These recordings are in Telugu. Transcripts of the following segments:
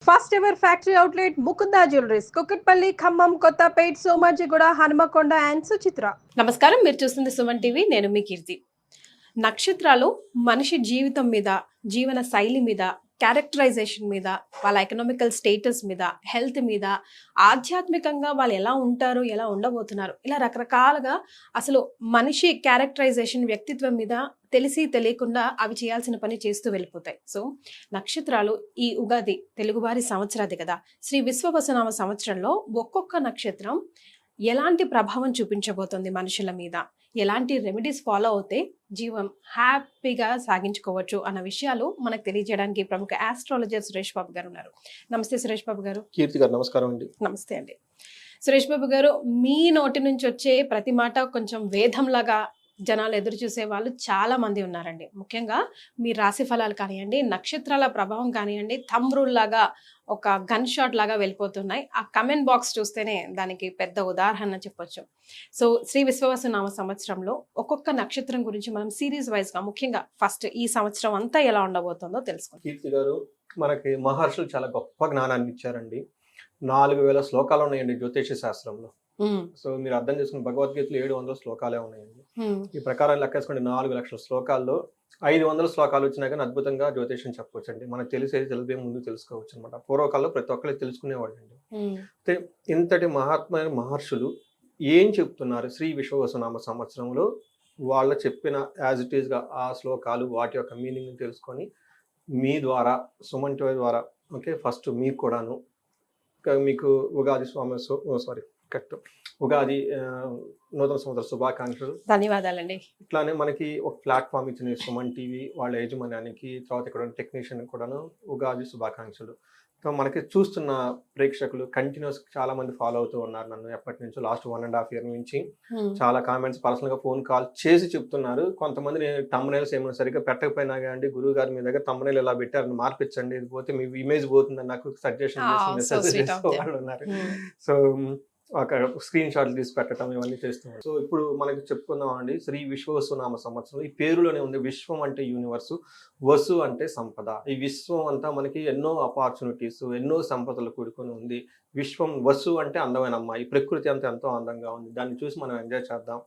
First ever factory outlet Mukunda jewelleries Kukatpally Khammam Kothapet Somajiguda Hanamkonda and Suchitra. నమస్కారం, మీరు చూస్తుంది సుమన్ టీవీ. నేను మీ కీర్తి. నక్షత్రాలు మనిషి జీవితం మీద, జీవన శైలి మీద, క్యారెక్టరైజేషన్ మీద, వాళ్ళ ఎకనామికల్ స్టేటస్ మీద, హెల్త్ మీద, ఆధ్యాత్మికంగా వాళ్ళు ఎలా ఉంటారు, ఎలా ఉండబోతున్నారు, ఇలా రకరకాలుగా అసలు మనిషి క్యారెక్టరైజేషన్, వ్యక్తిత్వం మీద తెలిసి తెలియకుండా అవి చేయాల్సిన పని చేస్తూ వెళ్ళిపోతాయి. సో నక్షత్రాలు ఈ ఉగాది తెలుగువారి సంవత్సరాది కదా, శ్రీ విశ్వవసునామ సంవత్సరంలో ఒక్కొక్క నక్షత్రం ఎలాంటి ప్రభావం చూపించబోతుంది మనుషుల మీద, ఎలాంటి రెమెడీస్ ఫాలో అవుతే జీవం హ్యాపీగా సాగించుకోవచ్చు అన్న విషయాలు మనకు తెలియజేయడానికి ప్రముఖ ఆస్ట్రాలజర్ సురేష్ బాబు గారు ఉన్నారు. నమస్తే సురేష్ బాబు గారు. కీర్తి గారు నమస్కారం అండి. నమస్తే అండి. సురేష్ బాబు గారు, మీ నోటి నుంచి వచ్చే ప్రతి మాట కొంచెం వేదంలాగా జనాలు ఎదురు చూసే వాళ్ళు చాలా మంది ఉన్నారండి. ముఖ్యంగా మీ రాశి ఫలాలు కానివ్వండి, నక్షత్రాల ప్రభావం కానివ్వండి, థంబ్ రూల్ లాగా ఒక గన్ షాట్ లాగా వెళ్ళిపోతున్నాయి. ఆ కమెంట్ బాక్స్ చూస్తేనే దానికి పెద్ద ఉదాహరణ చెప్పొచ్చు. సో శ్రీ విశ్వవసునామ సంవత్సరంలో ఒక్కొక్క నక్షత్రం గురించి మనం సిరీస్ వైజ్ గా, ముఖ్యంగా ఫస్ట్ ఈ సంవత్సరం అంతా ఎలా ఉండబోతుందో తెలుసుకుందాం. కీర్తి గారు, మనకి మహర్షులు చాలా గొప్ప జ్ఞానాన్ని ఇచ్చారండి. 4000 శ్లోకాలు ఉన్నాయండి జ్యోతిష శాస్త్రంలో. సో మీరు అర్థం చేసుకున్న భగవద్గీతలో 700 శ్లోకాలే ఉన్నాయండి. ఈ ప్రకారం లెక్కేసుకుంటే 4 లక్షల శ్లోకాల్లో 500 శ్లోకాలు వచ్చినా కానీ అద్భుతంగా జ్యోతిషం చెప్పవచ్చు అండి. మనకు తెలిసేది తెలిపే ముందు తెలుసుకోవచ్చు అనమాట. పూర్వకాలంలో ప్రతి ఒక్కరికి తెలుసుకునేవాడు అండి. అయితే ఇంతటి మహాత్మైన మహర్షులు ఏం చెప్తున్నారు శ్రీ విశ్వవసునామ సంవత్సరంలో, వాళ్ళ చెప్పిన యాజ్ ఇట్ ఈస్గా ఆ శ్లోకాలు వాటి యొక్క మీనింగ్ తెలుసుకొని మీ ద్వారా, సుమన్ టీవీ ద్వారా, ఓకే, ఫస్ట్ మీకు కూడాను మీకు ఉగాది ఉగాది నూతన సంవత్సర శుభాకాంక్షలు, ధన్యవాదాలండి. ఇట్లానే మనకి ఒక ప్లాట్ఫామ్ ఇచ్చిన సుమన్ టీవీ వాళ్ళ యజమాన్యానికి, తర్వాత ఇక్కడ టెక్నీషియన్ కూడాను ఉగాది శుభాకాంక్షలు. సో మనకి చూస్తున్న ప్రేక్షకులు కంటిన్యూస్ చాలా మంది ఫాలో అవుతూ ఉన్నారు నన్ను. ఎప్పటి నుంచో లాస్ట్ 1.5 year నుంచి చాలా కామెంట్స్, పర్సనల్ గా ఫోన్ కాల్ చేసి చెప్తున్నారు. కొంతమంది తమ్మునేల్స్ ఏమైనా సరిగ్గా పెట్టకపోయినా కానీ, గురువు గారు మీ దగ్గర తమ్మునేల్ ఎలా పెట్టారు మార్పించండి, ఇది పోతే మీ ఇమేజ్ పోతుందని నాకు సజెషన్ చేసి మెసేజ్ చేసే వాళ్ళు ఉన్నారు. సో ఒక స్క్రీన్ షాట్లు తీసి పెట్టడం ఇవన్నీ చేస్తున్నారు. సో ఇప్పుడు మనకి చెప్పుకుందాం అండి, శ్రీ విశ్వవసునామ సంవత్సరం. ఈ పేరులోనే ఉంది, విశ్వం అంటే యూనివర్సు, వసు అంటే సంపద. ఈ విశ్వం అంతా మనకి ఎన్నో ఆపర్చునిటీస్, ఎన్నో సంపదలు కూడుకొని ఉంది. విశ్వం, వసు అంటే అందమైన అమ్మాయి, ప్రకృతి అంతా ఎంతో అందంగా ఉంది, దాన్ని చూసి మనం ఎంజాయ్ చేద్దాం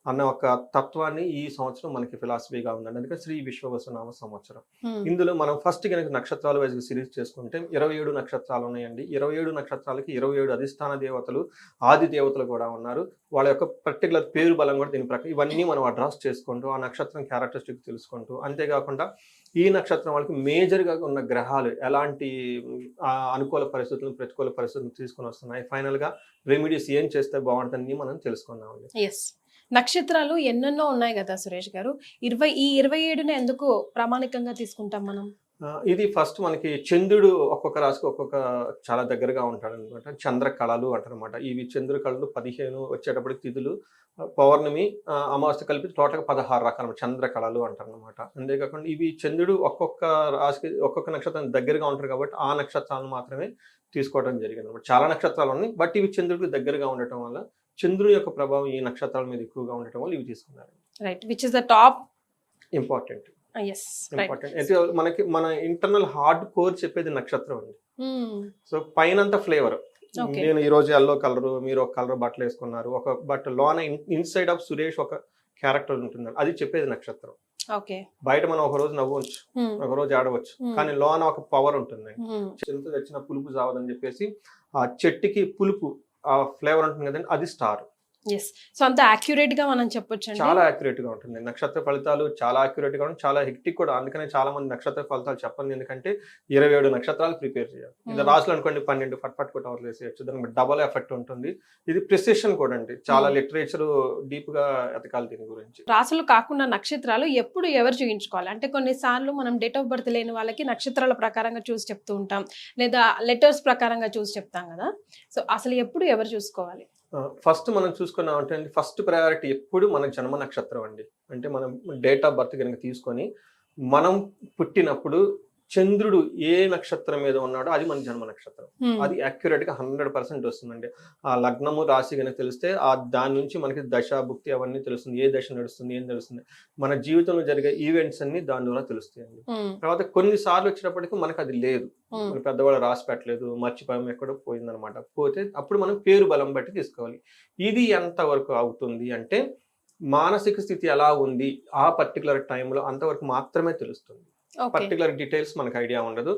అన్న ఒక తత్వాన్ని ఈ సంవత్సరం మనకి ఫిలాసఫీగా ఉందండి. అందుకే శ్రీ విశ్వవసునామ సంవత్సరం. ఇందులో మనం ఫస్ట్ కనుక నక్షత్రాల వైజ్ సిరీస్ చేసుకుంటే 27 నక్షత్రాలు ఉన్నాయండి. 27 నక్షత్రాలకి 27 అధిష్టాన దేవతలు, ఆది దేవతలు కూడా ఉన్నారు. వాళ్ళ యొక్క పర్టికులర్ పేరు బలం కూడా దీని ప్రకారం ఇవన్నీ మనం అడ్రస్ చేసుకుంటూ ఆ నక్షత్రం క్యారెక్టరిస్టిక్ తెలుసుకుంటూ, అంతేకాకుండా ఈ నక్షత్రం వాళ్ళకి మేజర్గా ఉన్న గ్రహాలు ఎలాంటి అనుకూల పరిస్థితులను, ప్రతికూల పరిస్థితులను తీసుకొని వస్తున్నాయి, ఫైనల్గా రెమెడీస్ ఏం చేస్తే బాగుంటుందని మనం తెలుసుకుందామండి. నక్షత్రాలు ఎన్నెన్నో ఉన్నాయి కదా సురేష్ గారు, ఈ 27ని ఎందుకు ప్రామాణికంగా తీసుకుంటాం మనం? ఇది ఫస్ట్ మనకి చంద్రుడు ఒక్కొక్క రాశికి ఒక్కొక్క చాలా దగ్గరగా ఉంటాడు అనమాట. చంద్ర కళలు అంటారనమాట. ఇవి చంద్ర కళలు 15 వచ్చేటప్పటికి తిథులు, పౌర్ణమి, అమావాస్య కలిపి టోటల్గా 16 రకాల చంద్ర కళలు అంటారు అనమాట. అంతేకాకుండా ఇవి చంద్రుడు ఒక్కొక్క రాశికి ఒక్కొక్క నక్షత్రం దగ్గరగా ఉంటారు కాబట్టి ఆ నక్షత్రాలను మాత్రమే తీసుకోవడం జరిగింది అనమాట. చాలా నక్షత్రాలు ఉన్నాయి, బట్ ఇవి చంద్రుడికి దగ్గరగా ఉండటం వల్ల, చంద్రుని యొక్క ప్రభావం ఈ నక్షత్రాల మీద ఎక్కువగా ఉండటం వల్ల ఇవి తీసుకున్నారు. Right, which is the top important. Important మనకి మన ఇంటర్నల్ హార్డ్ కోర్ చెప్పేది నక్షత్రం అండి. సో పైనంత ఫ్లేవర్, నేను ఈ రోజు ఎల్లో కలర్, మీరు ఒక కలర్ బట్టలు వేసుకున్నారు, ఒక బట్ లోన ఇన్సైడ్ ఆఫ్ సురేష్ ఒక క్యారెక్టర్ ఉంటుంది, అది చెప్పేది నక్షత్రం. బయట మనం ఒక రోజు నవ్వచ్చు, ఒక రోజు ఆడవచ్చు, కానీ లోన ఒక పవర్ ఉంటుంది. చెంత తెచ్చిన పులుపు చావదని చెప్పేసి ఆ చెట్టుకి పులుపు ఆ ఫ్లేవర్ ఉంటుంది కదండి, అది స్టార్. సో అంత యాక్యురేట్ గా మనం చెప్పొచ్చు, చాలా యాక్యురేట్ గా ఉంటుంది. నక్షత్ర ఫలితాలు చాలా యాక్యురేట్ గా ఉంటుంది, చాలా హెక్టిక్ కూడా. అందుకనే చాలా మంది నక్షత్ర ఫలితాలు చెప్పండి, ఎందుకంటే 27 నక్షత్రాలు ప్రిపేర్ చేయాలి. ఇది రాసులు అనుకోండి 12 ఫట్ కూడా అవర్ వేసేయచ్చు, దానికి డబల్ ఎఫెక్ట్ ఉంటుంది. ఇది ప్రిసిషన్ కూడా అండి, చాలా లిటరేచర్ డీప్ గా ఎతకాలి దీని గురించి. రాసులు కాకుండా నక్షత్రాలు ఎప్పుడు ఎవరు చూపించుకోవాలి అంటే, కొన్నిసార్లు మనం డేట్ ఆఫ్ బర్త్ లేని వాళ్ళకి నక్షత్రాల ప్రకారంగా చూసి చెప్తూ ఉంటాం, లేదా లెటర్స్ ప్రకారంగా చూసి చెప్తాం కదా. సో అసలు ఎప్పుడు ఎవరు చూసుకోవాలి? ఫస్ట్ మనం చూసుకున్నామంటే అండి, ఫస్ట్ ప్రయారిటీ ఎప్పుడు మన జన్మ నక్షత్రం అండి. అంటే మనం డేట్ ఆఫ్ బర్త్ కనుక తీసుకొని, మనం పుట్టినప్పుడు చంద్రుడు ఏ నక్షత్రం మీద ఉన్నాడో అది మన జన్మ నక్షత్రం. అది యాక్యురేట్ గా 100% వస్తుందండి. ఆ లగ్నము రాశి కనుక తెలిస్తే ఆ దాని నుంచి మనకి దశ భుక్తి అవన్నీ తెలుస్తుంది. ఏ దశ నడుస్తుంది, ఏం తెలుస్తుంది, మన జీవితంలో జరిగే ఈవెంట్స్ అన్ని దాని ద్వారా తెలుస్తాయండి. తర్వాత కొన్నిసార్లు వచ్చేటప్పటికి మనకు అది లేదు, మన పెద్దవాళ్ళు రాసి పెట్టలేదు, మర్చిపోయాం, ఎక్కడో పోయిందనమాట. పోతే అప్పుడు మనం పేరు బలం బట్టి తీసుకోవాలి. ఇది ఎంత వరకు అవుతుంది అంటే మానసిక స్థితి ఎలా ఉంది ఆ పర్టికులర్ టైంలో అంతవరకు మాత్రమే తెలుస్తుంది. పర్టికులర్ డీటెయిల్స్ మనకు ఐడియా ఉండదు.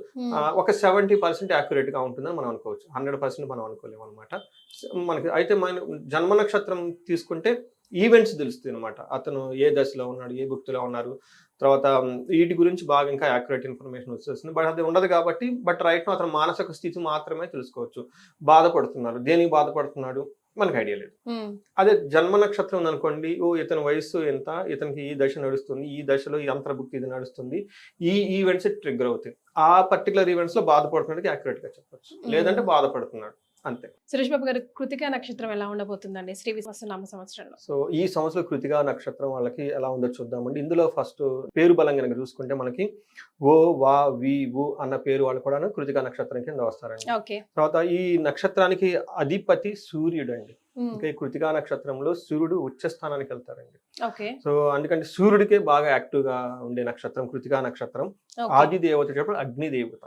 ఒక 70% యాక్యురేట్ గా ఉంటుందని మనం అనుకోవచ్చు, 100% మనం అనుకోలేము అనమాట. మనకి అయితే మన జన్మ నక్షత్రం తీసుకుంటే ఈవెంట్స్ తెలుస్తుంది అనమాట. అతను ఏ దశలో ఉన్నాడు, ఏ భుక్తిలో ఉన్నారు, తర్వాత వీటి గురించి బాగా ఇంకా యాక్యురేట్ ఇన్ఫర్మేషన్ వచ్చేస్తుంది. బట్ అది ఉండదు కాబట్టి రైట్ అతను మానసిక స్థితి మాత్రమే తెలుసుకోవచ్చు. బాధపడుతున్నారు, దేనికి బాధపడుతున్నాడు మనకు ఐడియా లేదు. అదే జన్మ నక్షత్రం ఉందనుకోండి, ఇతని వయస్సు ఎంత, ఇతనికి ఈ దశ నడుస్తుంది, ఈ దశలో ఈ అంతర్భుక్తి ఇది నడుస్తుంది, ఈ ఈవెంట్స్ ట్రిగ్గర్ అవుతాయి. ఆ పర్టికులర్ ఈవెంట్స్ లో బాధపడుతున్నది యాక్యురేట్ గా చెప్పొచ్చు, లేదంటే బాధపడుతున్నాడు అంతే. సురేష్ బాబు గారు, కృతికా నక్షత్రం ఎలా ఉండబోతుందండి శ్రీ విశ్వనామ సంవత్సరంలో? సో ఈ సంవత్సరం కృతికా నక్షత్రం వాళ్ళకి ఎలా ఉందో చూద్దామండి. ఇందులో ఫస్ట్ పేరు బలం కనుక చూసుకుంటే మనకి ఓ వా వి వు అన్న పేరు వాళ్ళు కూడా కృతికా నక్షత్రం కింద వస్తారండి. తర్వాత ఈ నక్షత్రానికి అధిపతి సూర్యుడు అండి. ఇంకా ఈ కృతికా నక్షత్రంలో సూర్యుడు ఉచ్చ స్థానానికి వెళ్తారండి. సో అందుకంటే సూర్యుడికే బాగా యాక్టివ్ గా ఉండే నక్షత్రం కృతికా నక్షత్రం. ఆది దేవత చెప్పడం అగ్నిదేవత,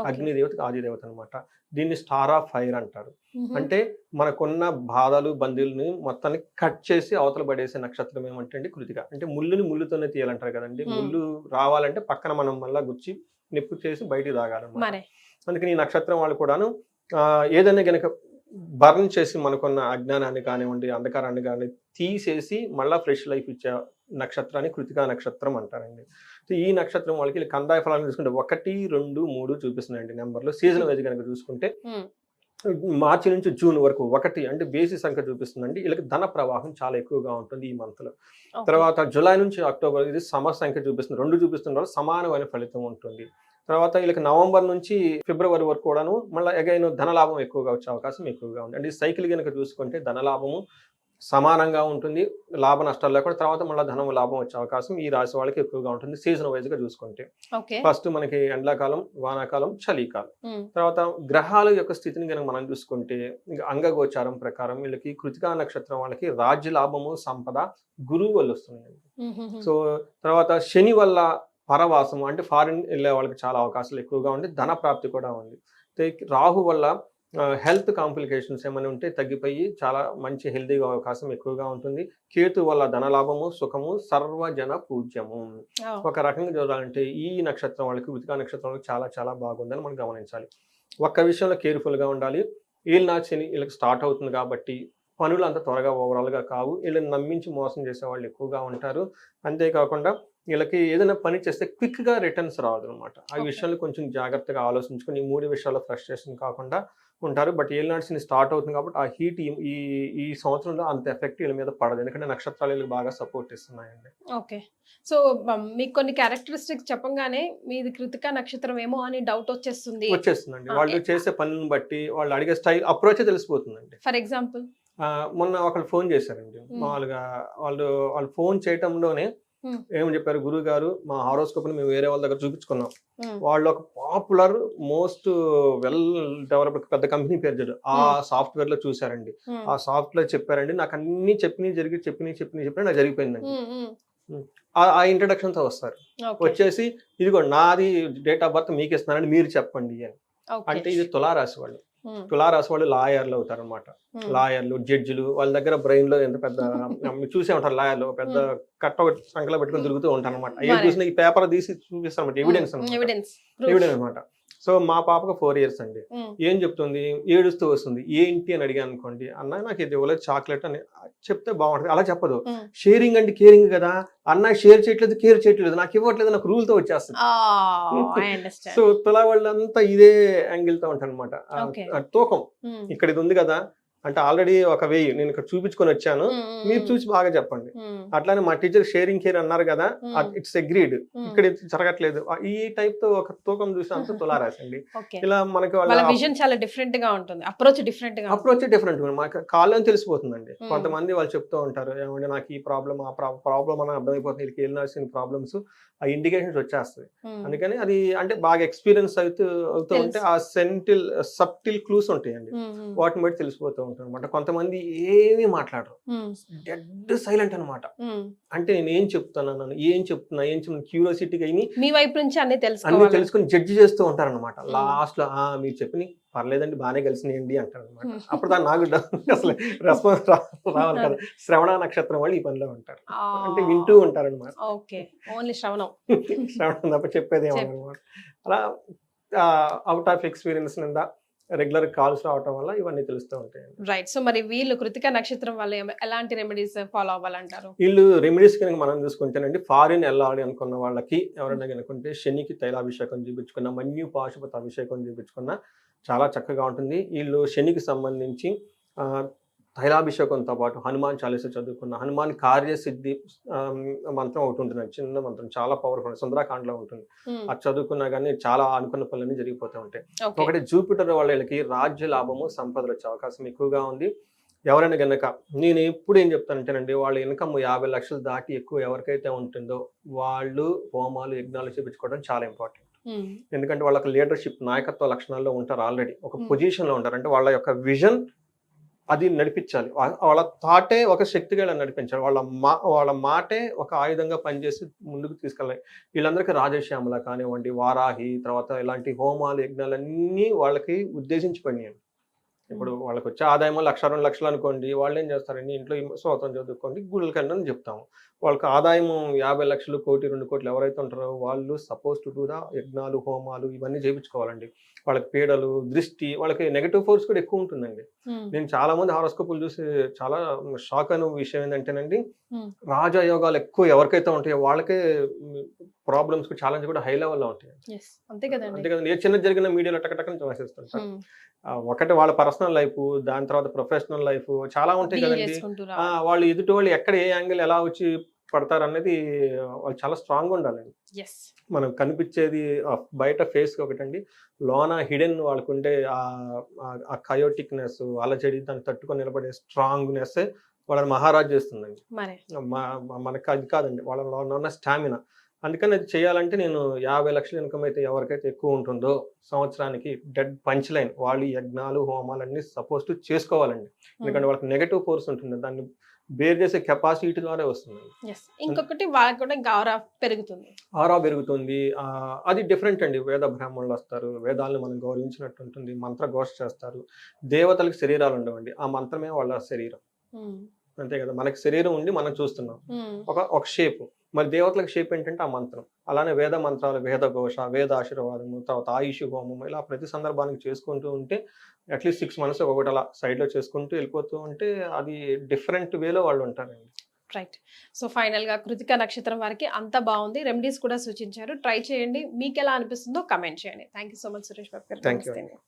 అగ్నిదేవతకి ఆది దేవత అనమాట. దీన్ని స్టార్ ఆఫ్ ఫైర్ అంటారు. అంటే మనకున్న బాధలు బంధువులని మొత్తాన్ని కట్ చేసి అవతల పడేసే నక్షత్రం ఏమంటే అండి కృతిక. అంటే ముళ్ళుని ముళ్ళుతోనే తీయాలంటారు కదండి. ముళ్ళు రావాలంటే పక్కన మనం మళ్ళా గుచ్చి నిప్పు చేసి బయటికి తాగాలన్నమాట. అందుకని ఈ నక్షత్రం వాళ్ళు కూడాను ఏదైనా గనక బర్న్ చేసి మనకున్న అజ్ఞానాన్ని కానివ్వండి, అంధకారాన్ని కానీ తీసేసి మళ్ళా ఫ్రెష్ లైఫ్ ఇచ్చే నక్షత్రాన్ని కృతికా నక్షత్రం అంటారండి. ఈ నక్షత్రం వాళ్ళకి కందాయ ఫలాన్ని చూసుకుంటే 1, 2, 3 చూపిస్తున్నాయండి నెంబర్లు. సీజన్ వైజ్ కనుక చూసుకుంటే మార్చి నుంచి జూన్ వరకు 1 అంటే బేసి సంఖ్య చూపిస్తుందండి. వీళ్ళకి ధన ప్రవాహం చాలా ఎక్కువగా ఉంటుంది ఈ మంత్ లో. తర్వాత జూలై నుంచి అక్టోబర్ ఇది సమ సంఖ్య చూపిస్తుంది, 2 చూపిస్తున్న సమానమైన ఫలితం ఉంటుంది. తర్వాత వీళ్ళకి నవంబర్ నుంచి ఫిబ్రవరి వరకు కూడాను మళ్ళీ అగైన్ ధనలాభం ఎక్కువగా వచ్చే అవకాశం ఎక్కువగా ఉంది. అంటే ఈ సైకిల్ కనుక చూసుకుంటే ధనలాభము సమానంగా ఉంటుంది, లాభ నష్టాలు లేకుండా తర్వాత మళ్ళీ ధనం లాభం వచ్చే అవకాశం ఈ రాశి వాళ్ళకి ఎక్కువగా ఉంటుంది సీజన్ వైజ్ గా చూసుకుంటే. ఫస్ట్ మనకి ఎండాకాలం, వానాకాలం, చలికాలం. తర్వాత గ్రహాల యొక్క స్థితిని కనుక మనం చూసుకుంటే అంగగోచారం ప్రకారం వీళ్ళకి కృతికా నక్షత్రం వాళ్ళకి రాజ్య లాభము, సంపద గురువు వల్ల వస్తుంది. సో తర్వాత శని వల్ల పరవాసము అంటే ఫారిన్ వెళ్ళే వాళ్ళకి చాలా అవకాశాలు ఎక్కువగా ఉంది, ధన ప్రాప్తి కూడా ఉంది. రాహు వల్ల హెల్త్ కాంప్లికేషన్స్ ఏమైనా ఉంటే తగ్గిపోయి చాలా మంచి హెల్తీగా అవకాశం ఎక్కువగా ఉంటుంది. కేతు వల్ల ధనలాభము, సుఖము, సర్వజన పూజ్యము. ఒక రకంగా చూడాలంటే ఈ నక్షత్రం వాళ్ళకి కృతికా నక్షత్రం వాళ్ళకి చాలా చాలా బాగుందని మనం గమనించాలి. ఒక్క విషయంలో కేర్ఫుల్గా ఉండాలి. వీళ్ళ శని వీళ్ళకి స్టార్ట్ అవుతుంది కాబట్టి పనులు అంత త్వరగా ఓవరాల్గా కావు. వీళ్ళని నమ్మించి మోసం చేసే వాళ్ళు ఎక్కువగా ఉంటారు. అంతేకాకుండా వీళ్ళకి ఏదైనా పని చేస్తే క్విక్గా రిటర్న్స్ రాదు అనమాట. ఆ విషయంలో కొంచెం జాగ్రత్తగా ఆలోచించుకొని ఈ 3 విషయాల్లో ఫ్రస్ట్రేషన్ కాకుండా ఉంటారు. బట్ ఏలినాడ్స్ని స్టార్ట్ అవుతుంది కాబట్టి ఆ హీట్ ఈ సంవత్సరంలో అంత ఎఫెక్ట్ వీళ్ళ మీద పడదు, ఎందుకంటే నక్షత్రాలు వీళ్ళకి బాగా సపోర్ట్ ఇస్తున్నాయండి. ఓకే. సో మీకు కొన్ని క్యారెక్టరిస్టిక్స్ చెప్పంగానే మీది కృతికా నక్షత్రం ఏమో అని డౌట్ వచ్చేస్తుందండి. వాళ్ళు చేసే పనులను బట్టి, వాళ్ళు అడిగే స్టైల్, అప్రోచే తెలిసిపోతుందండి. ఫర్ ఎగ్జాంపుల్ మొన్న ఒకళ్ళు ఫోన్ చేశారండి. మామూలుగా వాళ్ళు ఫోన్ చేయటంలోనే ఏమని చెప్పారు, గురువు గారు మా హారోస్కోప్ ని మేము వేరే వాళ్ళ దగ్గర చూపించుకున్నాం, వాళ్ళు ఒక పాపులర్ మోస్ట్ వెల్ డెవలప్డ్ పెద్ద కంపెనీ పేరు చెప్పారు, ఆ సాఫ్ట్వేర్ లో చూసారండి, ఆ సాఫ్ట్వేర్ చెప్పారండి, నాకు అన్ని చెప్పిన నాకు జరిగిపోయిందండి. ఆ ఇంట్రడక్షన్ తో వస్తారు, వచ్చేసి ఇదిగో నాది డేట్ ఆఫ్ బర్త్ మీకు ఇస్తున్నానండి మీరు చెప్పండి అని. అంటే ఇది తులారాశి వాళ్ళు. తులారాశి వాళ్ళు లాయర్లు అవుతారు అనమాట. లాయర్లు, జడ్జిలు, వాళ్ళ దగ్గర బ్రెయిన్ లో ఎంత పెద్ద చూసే ఉంటారు. లాయర్లు పెద్ద కట్ట ఒకటి సంఖ్యలో పెట్టుకుని తిరుగుతూ ఉంటారు అనమాట. ఏం చూసినా ఈ పేపర్ తీసి చూపిస్తారు అనమాట, ఎవిడెన్స్ అనమాట. సో మా పాపకు 4 years అండి. ఏం చెప్తుంది, ఏడుస్తూ వస్తుంది. ఏంటి అని అడిగాను అనుకోండి, అన్న నాకు ఇది ఇవ్వలేదు చాక్లెట్ అని చెప్తే బాగుంటుంది. అలా చెప్పదు, షేరింగ్ అంటే కేరింగ్ కదా, అన్న షేర్ చేయట్లేదు, కేర్ చేయట్లేదు, నాకు ఇవ్వట్లేదు, నాకు రూల్ తో వచ్చేస్తుంది. సో తులా వాళ్ళంతా ఇదే యాంగిల్ తో ఉంటారు అనమాట. తూకం ఇక్కడ ఇది ఉంది కదా, అంటే ఆల్రెడీ ఒక 1000 నేను ఇక్కడ చూపించుకొని వచ్చాను, మీరు చూసి బాగా చెప్పండి. అట్లానే మా టీచర్ షేరింగ్ కేర్ అన్నారు కదా, ఇట్స్ అగ్రీడ్, ఇక్కడ ఇది జరగట్లేదు. ఈ టైప్ తో ఒక తూకం చూసి అంత తులారాసండి. ఇలా మనకి వాళ్ళ విజన్ చాలా డిఫరెంట్ గా ఉంటుంది, అప్రోచ్ డిఫరెంట్ గా అప్రోచ్ డిఫరెంట్. మాకు కాళ్ళని తెలిసిపోతుందండి. కొంతమంది వాళ్ళు చెప్తూ ఉంటారు, ఏమంటే నాకు ఈ ప్రాబ్లమ్ ఆ ప్రాబ్లమ్ అని అర్థమైపోతుంది, వీళ్ళకి వెళ్ళాల్సిన ప్రాబ్లమ్స్ ఆ ఇండికేషన్స్ వచ్చేస్తాయి. అందుకని అది అంటే బాగా ఎక్స్పీరియన్స్ అవుతూ ఉంటే ఆ సబ్టిల్ క్లూస్ ఉంటాయండి, వాటిని బట్టి తెలిసిపోతూ ఉంటాయి అనమాట. కొంతమంది ఏమీ మాట్లాడరు, డెడ్ సైలెంట్ అనమాట. అంటే నేను ఏం చెప్తున్నాను, ఏం చెప్తున్నా క్యూరియాసిటీగా మీ వైపు నుంచి అన్ని తెలుసుకొని జడ్జి చేస్తూ ఉంటారు అనమాట. లాస్ట్ లో మీరు చెప్పి పర్లేదండి బాగానే కలిసినాయండి అంటారు అనమాట. అప్పుడు దాన్ని నాకు అసలు రెస్పాన్స్ రావాలి కదా. శ్రవణ నక్షత్రం వాళ్ళు ఈ పనిలో ఉంటారు, అంటే వింటూ ఉంటారు అనమాట. శ్రవణం తప్ప చెప్పేది ఏమన్నమాట. అలా అవుట్ ఆఫ్ ఎక్స్పీరియన్స్ నిందా రెగ్యులర్ కాల్స్ రావటం వల్ల ఇవన్నీ తెలుస్తూ ఉంటాయి. రైట్. సో మరి వీళ్ళు కృతిక నక్షత్రం వల్ల ఎలాంటి రెమెడీస్ ఫాలో అవ్వాలంటారు? వీళ్ళు రెమెడీస్ కనుక మనం చూసుకుంటేనండి, ఫారిన్ వెళ్ళాలి అనుకున్న వాళ్ళకి ఎవరైనా కనుకుంటే శనికి తైలాభిషేకం చూపించుకున్న, మన్యు పాశుపత అభిషేకం చూపించుకున్న చాలా చక్కగా ఉంటుంది. వీళ్ళు శనికి సంబంధించి తైలాభిషేకంతో పాటు హనుమాన్ చాలీస చదువుకున్న, హనుమాన్ కార్యసిద్ధి మంత్రం ఒకటి ఉంటుంది, చిన్న మంత్రం, చాలా పవర్ఫుల్, సుందరాకాండలో ఉంటుంది. అది చదువుకున్నా కానీ చాలా అనుకున్న పనులన్నీ జరిగిపోతూ ఉంటాయి. ఒకటి జూపిటర్ వాళ్ళకి రాజ్య లాభము సంపదలు వచ్చే అవకాశం ఎక్కువగా ఉంది. ఎవరైనా కనుక నేను ఎప్పుడు ఏం చెప్తానంటేనండి, వాళ్ళ ఇన్కమ్ 50 లక్షలు దాటి ఎక్కువ ఎవరికైతే ఉంటుందో వాళ్ళు హోమాలు యజ్ఞాలు చేపించుకోవడం చాలా ఇంపార్టెంట్. ఎందుకంటే వాళ్ళకి లీడర్షిప్ నాయకత్వ లక్షణాల్లో ఉంటారు, ఆల్రెడీ ఒక పొజిషన్లో ఉంటారు. అంటే వాళ్ళ యొక్క విజన్ అది నడిపించాలి, వాళ్ళ థాటే ఒక శక్తిగా నడిపించాలి, వాళ్ళ మాటే ఒక ఆయుధంగా పనిచేసి ముందుకు తీసుకెళ్ళాలి. వీళ్ళందరికీ రాజశ్యామల కానివ్వండి, వారాహి, తర్వాత ఇలాంటి హోమాలు యజ్ఞాలన్నీ వాళ్ళకి ఉద్దేశించి పనిచేయండి. ఇప్పుడు వాళ్ళకి వచ్చే ఆదాయం 1,00,000 2 లక్షలు అనుకోండి, వాళ్ళు ఏం చేస్తారండి, ఇంట్లో స్తోత్రం చదువుకోండి, గుళ్ళకి వెళ్ళని చెప్తాము. వాళ్ళకి ఆదాయం 50 లక్షలు, 1 కోటి 2 కోట్లు ఎవరైతే ఉంటారో వాళ్ళు సపోజ్ టు డూ ద యజ్ఞాలు హోమాలు ఇవన్నీ చేయించుకోవాలండి. వాళ్ళకి పీడలు, దృష్టి, వాళ్ళకి నెగటివ్ ఫోర్స్ కూడా ఎక్కువ ఉంటుందండి. నేను చాలా మంది హారోస్కోపులు చూసి చాలా షాక్ అయిన విషయం ఏంటంటేనండి, రాజయోగాలు ఎక్కువ ఎవరికైతే ఉంటాయో వాళ్ళకే ప్రాబ్లమ్స్ ఛాలెంజ్ కూడా హై లెవెల్లో ఉంటాయి. అంతే కదండి, ఏ చిన్న జరిగిన మీడియాలో టకటకని చూసేస్తుంటారు. ఒకటి వాళ్ళ పర్సనల్ లైఫ్, దాని తర్వాత ప్రొఫెషనల్ లైఫ్ చాలా ఉంటాయి కదండి. వాళ్ళు ఎదుటి వాళ్ళు ఎక్కడ ఏ యాంగిల్ ఎలా వచ్చి పడతారు అనేది వాళ్ళు చాలా స్ట్రాంగ్ ఉండాలండి. మనం కనిపించేది బయట ఫేస్ ఒకటండి, లోన హిడెన్ వాళ్ళకుంటే ఆ కయోటిక్నెస్, అలజడి, దాన్ని తట్టుకొని నిలబడే స్ట్రాంగ్నెస్ వాళ్ళని మహారాజ్ చేస్తుందండి. మనకి అది కాదండి, వాళ్ళలో ఉన్న స్టామినా. అందుకని అది చేయాలంటే నేను 50 లక్షల ఇన్కమ్ అయితే ఎవరికైతే ఎక్కువ ఉంటుందో సంవత్సరానికి డెడ్ పంచ్ లైన్ వాళ్ళు యజ్ఞాలు హోమాలు అన్ని సపోజ్ టు చేసుకోవాలండి. ఎందుకంటే వాళ్ళకి నెగటివ్ ఫోర్స్ ఉంటుంది, దాన్ని బేర్ చేసే కెపాసిటీ ద్వారా వస్తుంది. ఇంకొకటి వాళ్ళకి కూడా ఆరా పెరుగుతుంది. అది డిఫరెంట్ అండి. వేద బ్రాహ్మణులు వస్తారు, వేదాలను మనం గౌరవించినట్టు ఉంటుంది, మంత్ర ఘోష చేస్తారు. దేవతలకు శరీరాలు ఉండవండి, ఆ మంత్రమే వాళ్ళ శరీరం. అంతే కదా, మనకి శరీరం ఉండి మనం చూస్తున్నాం ఒక షేప్, మరి దేవతలకు షేప్ ఏంటంటే ఆ మంత్రం. అలానే వేద మంత్రాలు, వేద ఘోష, వేద ఆశీర్వాదము, తర్వాత ఆయుష్ హోమం, ఇలా ప్రతి సందర్భానికి చేసుకుంటూ ఉంటే అట్లీస్ట్ 6 months ఒకటి అలా సైడ్లో చేసుకుంటూ వెళ్ళిపోతూ ఉంటే అది డిఫరెంట్ వేలో వాళ్ళు ఉంటారండి. రైట్. సో ఫైనల్ గా కృతిక నక్షత్రం వారికి అంత బాగుంది, రెమెడీస్ కూడా సూచించారు, ట్రై చేయండి, మీకు ఎలా అనిపిస్తుందో కమెంట్ చేయండి. Thank you so much Suresh Babu గారు.